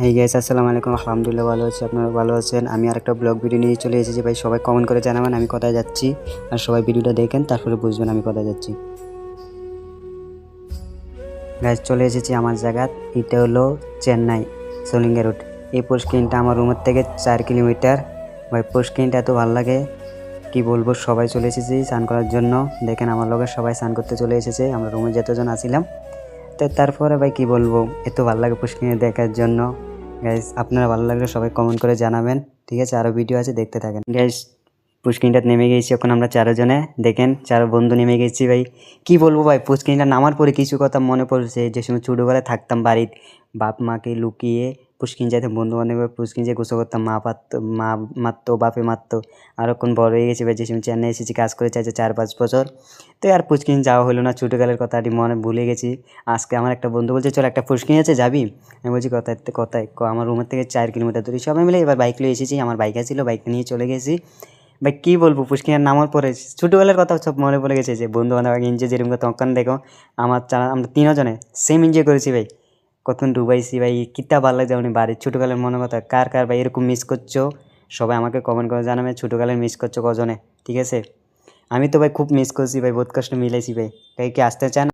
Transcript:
Hey guys, আসসালামু আলাইকুম। আলহামদুলিল্লাহ ভালো আছি, আপনারা ভালো আছেন। আমি আরেকটা ব্লগ ভিডিও নিয়ে চলে এসেছি ভাই। সবাই কমেন্ট করে জানাবেন আমি কোথায় যাচ্ছি, আর সবাই ভিডিওটা দেখেন তারপরে বুঝবেন আমি কোথায় যাচ্ছি। গাইস, চলে এসেছি আমার জায়গা। এটা হলো চেন্নাই সোলিঙ্গা রোড। এই পুষ্কিনটা আমার রুমের থেকে 4 কিলোমিটার। ভাই পুষ্কিনটা এত ভালো লাগে কি বলবো। সবাই চলে এসেছি স্নান করার জন্য। দেখেন আমার লোকের সবাই স্নান করতে চলে এসেছে, আমরা রুমে যতজন আসিলাম। তো তারপরে ভাই কি বলবো, এত ভালো লাগে পুষ্কিনে দেখার জন্য। গাইস, আপনারা ভালো লাগলে সবাই কমেন্ট করে জানাবেন, ঠিক আছে? আরও ভিডিও আছে, দেখতে থাকেন। গাইস, পুষ্কিনটা নেমে গেছি এখন আমরা 4 জনে। দেখেন 4 বন্ধু নেমে গেছি ভাই। কি বলবো ভাই, পুষ্কিনটা নামার পরে কিছু কথা মনে পড়ছে। যে সময় ছোটোবেলায় থাকতাম বাড়ির, বাপ মাকে লুকিয়ে পুষ্কিন যাইতাম, বন্ধু বান্ধব পুষ্কিন যেয়ে গোসল করতাম। মা মারতো, বাপে মারতো। আর এখন বড় হয়ে গেছি ভাই, যে সময় চেন্নাই এসেছি কাজ করে চাইছে 4-5 বছর। তো আর পুষ্কিন যাওয়া হলো না, ছোটোকালের কথাটি মনে ভুলে গেছি। আজকে আমার একটা বন্ধু বলছে চল একটা পুষ্কিন আছে, যাবি? আমি বলছি কোথায় কোথায়? আমার রুমের থেকে 4 কিলোমিটার দূরে। সবাই মিলে এবার বাইক নিয়ে এসেছি, আমার বাইক ছিল, বাইকটা নিয়ে চলে গেছি। ভাই কী বলবো, পুষ্কিনের নামার পরে ছোটোবেলার কথা সব মনে পড়ে গেছে। যে বন্ধু বান্ধব আগে এনজয় যেরকম করতাম, তখন দেখো আমরা 3 জনে সেম এনজয় করেছি ভাই। কতক্ষণ ডুবাইছি ভাই, কিত্তা ভালো লাগে যেমন বাড়ির ছোটোকালের মনে কথা। কার কার ভাই এরকম মিস করছো সবাই আমাকে কমেন্ট করে জানাবে। ছোটোকালের মিস করছো কজনে, ঠিক আছে? আমি তো ভাই খুব মিস করছি ভাই, বহুত কষ্ট মিলাইছি ভাই। তাই কি আসতে চান?